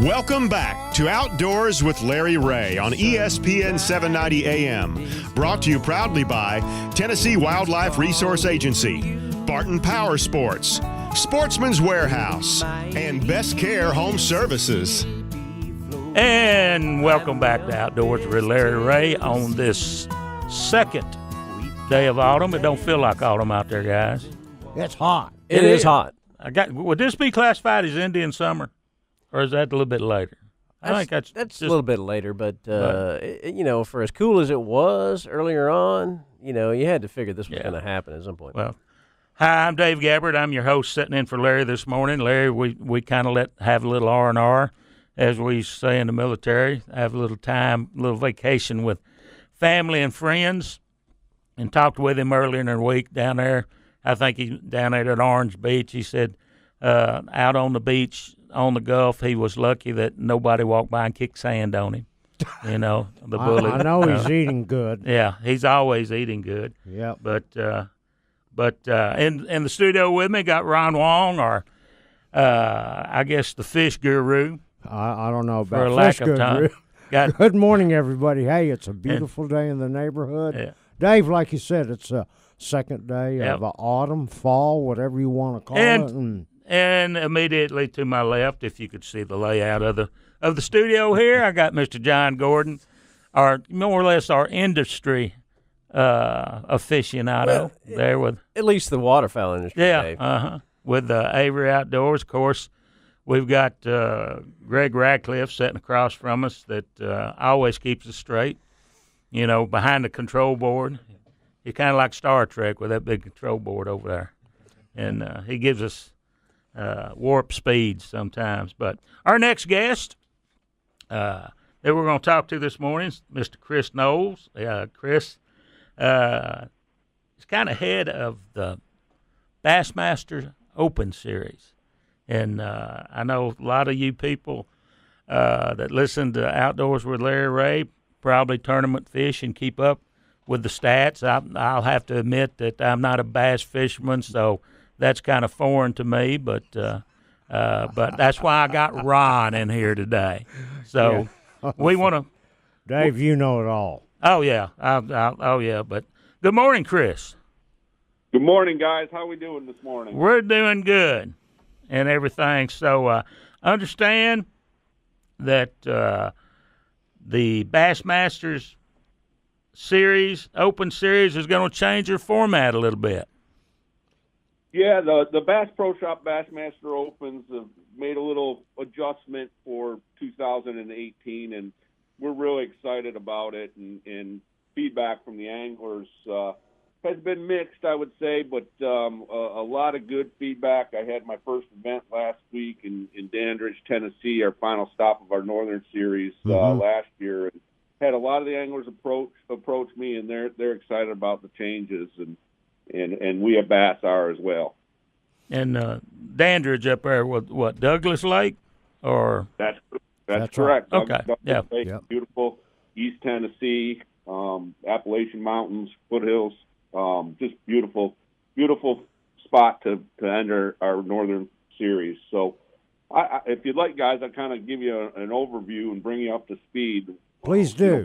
Welcome back to Outdoors with Larry Ray on ESPN 790 AM. Brought to you proudly by Tennessee Wildlife Resource Agency, Barton Power Sports, Sportsman's Warehouse, and Best Care Home Services. And welcome back to Outdoors with Larry Ray on this second day of autumn. It don't feel like autumn out there, guys. It's hot. It is hot. Would this be classified as Indian summer, or is that a little bit later? I think that's a little bit later, but for as cool as it was earlier on, you had to figure this was going to happen at some point. Well, hi, I'm Dave Gabbard. I'm your host, sitting in for Larry this morning. Larry, we kind of have a little R&R, as we say in the military, have a little time, a little vacation with family and friends, and talked with him earlier in the week down there. I think he's down there at Orange Beach. He said out on the beach on the Gulf, he was lucky that nobody walked by and kicked sand on him. The bully. I know he's eating good. Yeah, he's always eating good. Yeah. But in the studio with me got Ron Wong, or I guess the fish guru. I don't know for a about lack fish of time. Good morning, everybody. Hey, it's a beautiful day in the neighborhood. Yeah. Dave, like you said, it's a second day of autumn, fall, whatever you want to call it. And immediately to my left, if you could see the layout of the studio here, I got Mr. John Gordon, more or less our industry aficionado there with at least the waterfowl industry. Dave. With Avery Outdoors, of course. We've got Greg Radcliffe sitting across from us that always keeps us straight. Behind the control board. He's kind of like Star Trek with that big control board over there, and he gives us warp speed sometimes. But our next guest that we're going to talk to this morning is Mr. Chris Knowles. Chris is kind of head of the Bassmaster Open Series. And I know a lot of you people that listen to Outdoors with Larry Ray probably tournament fish and keep up with the stats. I'll have to admit that I'm not a bass fisherman, so that's kind of foreign to me. But that's why I got Ron in here today. So we want to. Dave, you know it all. Oh yeah, oh yeah. But good morning, Chris. Good morning, guys. How we doing this morning? We're doing good and everything. So understand that the Bassmasters series, Open Series, is going to change your format a little bit. Yeah, the Bass Pro Shop Bassmaster Opens have made a little adjustment for 2018, and we're really excited about it. And feedback from the anglers has been mixed, I would say, but a lot of good feedback. I had my first event last week in Dandridge, Tennessee, our final stop of our Northern Series last year, and had a lot of the anglers approach me, and they're excited about the changes, and we at Bass are as well. And Dandridge up there with what, Douglas Lake, or that's correct. Right. Okay, Douglas Lake, beautiful, East Tennessee, Appalachian Mountains, foothills, just beautiful spot to end our Northern Series. So, if you'd like, guys, I'll kind of give you an overview and bring you up to speed. Please do.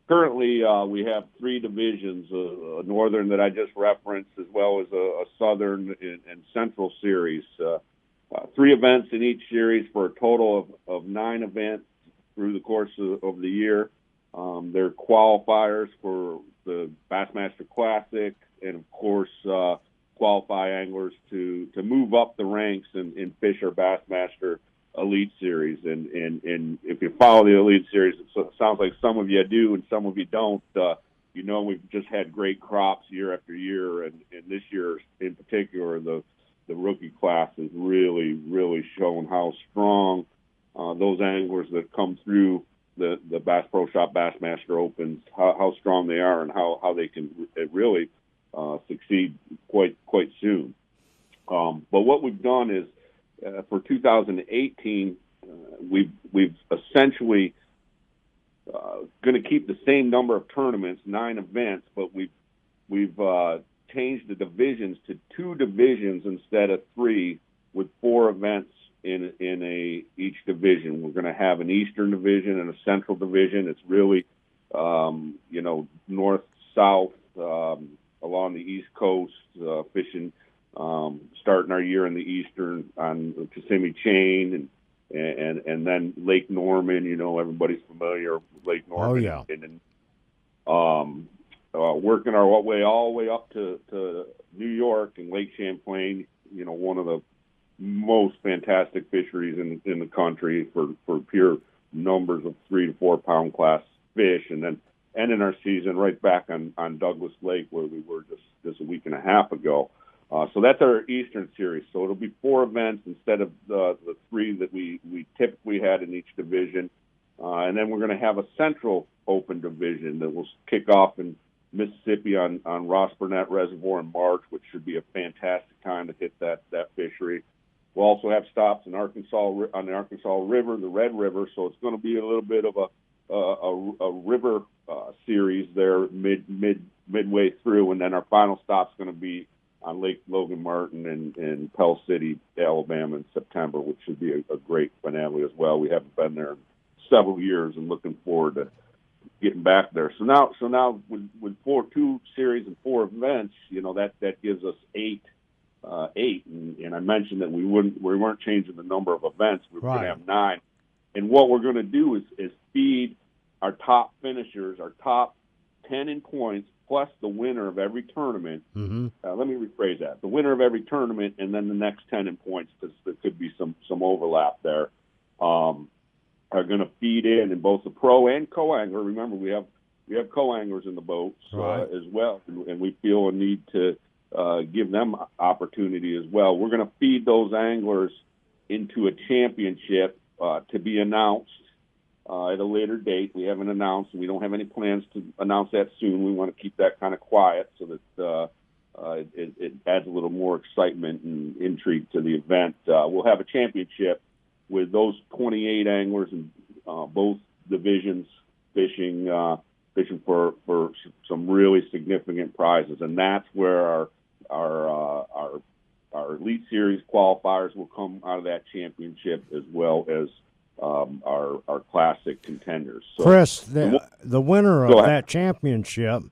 Currently, we have three divisions: a Northern that I just referenced, as well as a Southern and Central Series. 3 events in each series for a total of 9 events through the course of the year. They're qualifiers for the Bassmaster Classic, and of course, qualify anglers to move up the ranks and fish our Bassmaster Elite Series. And if you follow the Elite Series, it sounds like some of you do and some of you don't. We've just had great crops year after year, and this year in particular, the rookie class has really shown how strong those anglers that come through the Bass Pro Shop Bassmaster Opens, how strong they are and how they can really succeed quite soon. But what we've done is for 2018, we've essentially going to keep the same number of tournaments, 9 events, but we've changed the divisions to 2 divisions instead of 3, with 4 events in each division. We're going to have an Eastern division and a Central division. It's really, north, south, along the East Coast, fishing, starting our year in the Eastern on the Kissimmee Chain and then Lake Norman. Everybody's familiar with Lake Norman. Oh, yeah. And working our way all the way up to New York and Lake Champlain, one of the most fantastic fisheries in the country for pure numbers of 3 to 4 pound class fish, and then ending our season right back on Douglas Lake where we were just a week and a half ago. So that's our Eastern Series. So it'll be 4 events instead of the 3 that we typically had in each division. And then we're going to have a Central Open division that will kick off in Mississippi on Ross Burnett Reservoir in March, which should be a fantastic time to hit that fishery. We'll also have stops in Arkansas on the Arkansas River, the Red River. So it's going to be a little bit of a river series there midway through, and then our final stop's going to be on Lake Logan Martin and Pell City, Alabama in September, which should be a great finale as well. We haven't been there in several years and looking forward to getting back there. So now with 2 series and 4 events, that gives us 8. And I mentioned that we weren't changing the number of events. We were going to have 9. And what we're going to do is feed our top finishers, our top 10 in points, plus the winner of every tournament. Mm-hmm. Let me rephrase that. The winner of every tournament and then the next 10 in points, because there could be some overlap there, are going to feed in both the pro and co-angler. Remember, we have co-anglers in the boats as well, and we feel a need to give them opportunity as well. We're going to feed those anglers into a championship to be announced at a later date. We haven't announced, and we don't have any plans to announce that soon. We want to keep that kind of quiet so that it adds a little more excitement and intrigue to the event. We'll have a championship with those 28 anglers in both divisions fishing for some really significant prizes, and that's where our Elite Series qualifiers will come out of that championship, as well as our classic contenders. So, Chris, the winner of that championship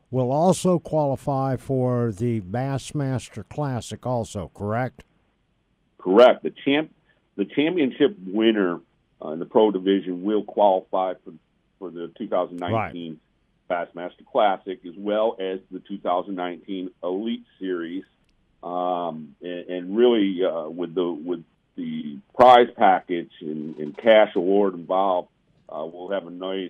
will also qualify for the Bassmaster Classic also, correct? Correct. The championship winner in the pro division will qualify for the 2019 Bassmaster Classic, as well as the 2019 Elite Series. And really, with the prize package and cash award involved, we'll have a nice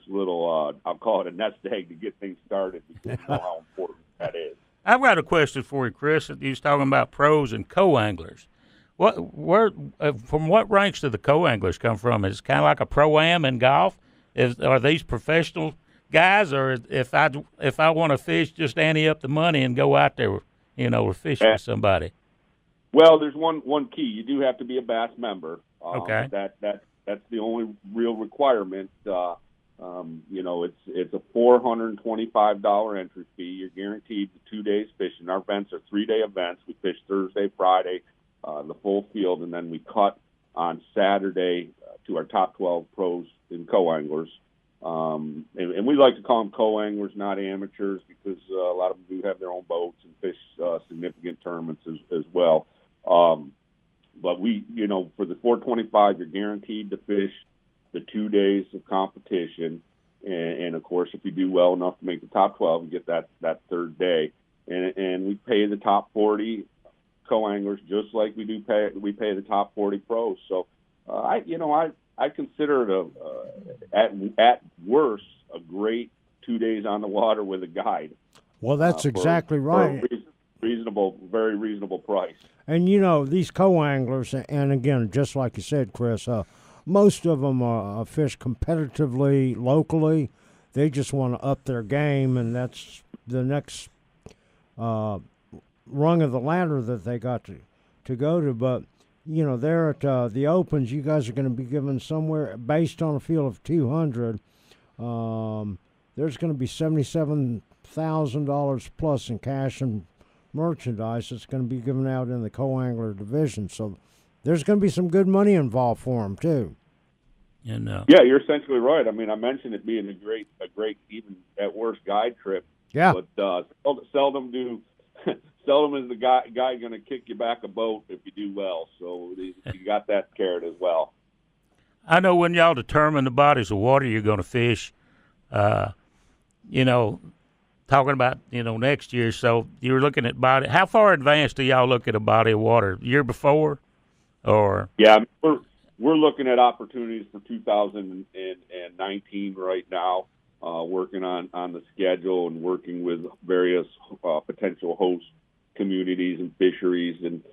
little, I'll call it a nest egg to get things started, because we know how important that is. I've got a question for you, Chris. You was talking about pros and co-anglers. From what ranks do the co-anglers come from? Is it kind of like a pro-am in golf? Are these professional guys, or if I want to fish, just ante up the money and go out there, to fish with somebody? Well, there's one key. You do have to be a Bass member. Okay. That's the only real requirement. It's a $425 entry fee. You're guaranteed 2 days fishing. Our events are 3-day events. We fish Thursday, Friday, the full field, and then we cut on Saturday to our top 12 pros and co-anglers. And we like to call them co-anglers, not amateurs, because a lot of them do have their own boats and fish significant tournaments as well. But we, for the $425, you're guaranteed to fish the 2 days of competition. And of course, if you do well enough to make the top 12, you get that third day. And we pay the top 40 co-anglers just like we pay the top 40 pros. So, I consider it at worst a great 2 days on the water with a guide. Well, that's exactly right. For very reasonable price. And these co-anglers, and again, just like you said, Chris, most of them fish competitively locally. They just want to up their game, and that's the next rung of the ladder that they got to go to. But there at the Opens, you guys are going to be given somewhere, based on a field of 200, there's going to be $77,000 plus in cash and merchandise that's going to be given out in the co-angler division. So there's going to be some good money involved for them too. And yeah, you're essentially right. I mean, I mentioned it being a great, even at worst guide trip. Yeah. But seldom is the guy going to kick you back a boat if you do well. So you got that carrot as well. I know when y'all determine the bodies of water you're going to fish, talking about, next year. So you're looking at body. How far advanced do y'all look at a body of water? Year before, or? Yeah, we're looking at opportunities for 2019 right now. Working on the schedule and working with various potential host communities and fisheries, and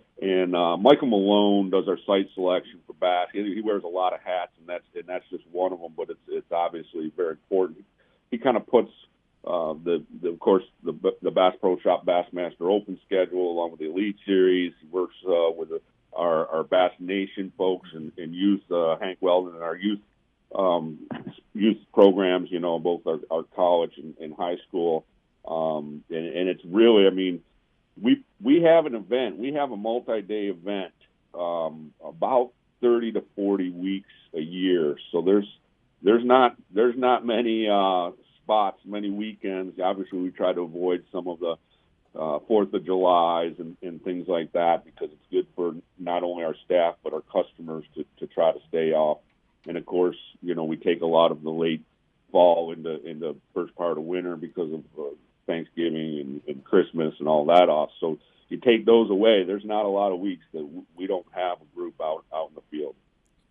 Michael Malone does our site selection for bass. He wears a lot of hats, and that's just one of them. But it's obviously very important. He kind of puts the Bass Pro Shop Bassmaster Open schedule along with the Elite Series. He works with our Bass Nation folks and youth, Hank Weldon, and our youth programs, both our college and high school. And it's really, I mean, we have an event. We have a multi-day event, about 30 to 40 weeks a year. So there's not many spots, many weekends. Obviously, we try to avoid some of the 4th of Julys and things like that, because it's good for not only our staff but our customers to try to stay off. And of course, we take a lot of the late fall in the first part of winter because of Thanksgiving and Christmas and all that off. So you take those away, there's not a lot of weeks that we don't have a group out in the field.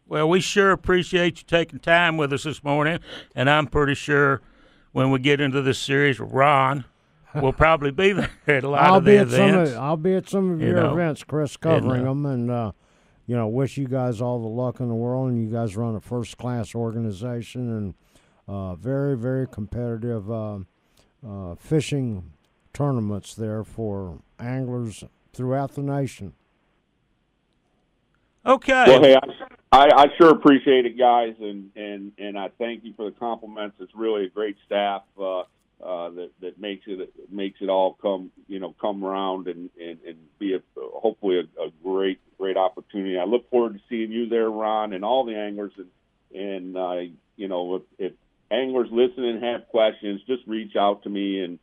Well, we sure appreciate you taking time with us this morning, and I'm pretty sure when we get into this series, Ron will probably be there at a lot of the events. I'll be at some of your events, Chris, covering them, and wish you guys all the luck in the world. And you guys run a first-class organization and very, very competitive fishing tournaments there for anglers throughout the nation. Okay. Well, hey, I sure appreciate it, guys, and I thank you for the compliments. It's really a great staff that makes it all come around and be hopefully a great opportunity. I look forward to seeing you there, Ron, and all the anglers. And if anglers listening have questions, just reach out to me and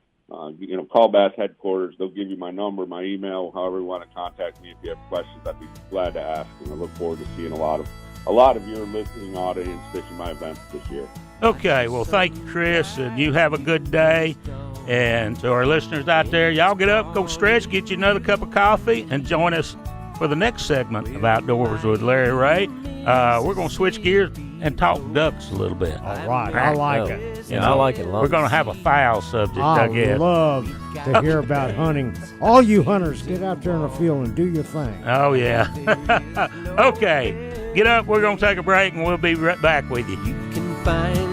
call Bass headquarters. They'll give you my number, my email, however you want to contact me. If you have questions, I'd be glad to ask. And I look forward to seeing a lot of your listening audience fishing my events this year. Okay, well, thank you, Chris, and you have a good day. And to our listeners out there, y'all get up, go stretch, get you another cup of coffee, and join us for the next segment of Outdoors with Larry Ray. We're going to switch gears and talk ducks a little bit. All right, I like it. I like it a lot. We're going to have a foul subject, I guess. I love to hear about hunting. All you hunters, get out there in the field and do your thing. Oh, yeah. Okay, get up. We're going to take a break, and we'll be right back with you. You can find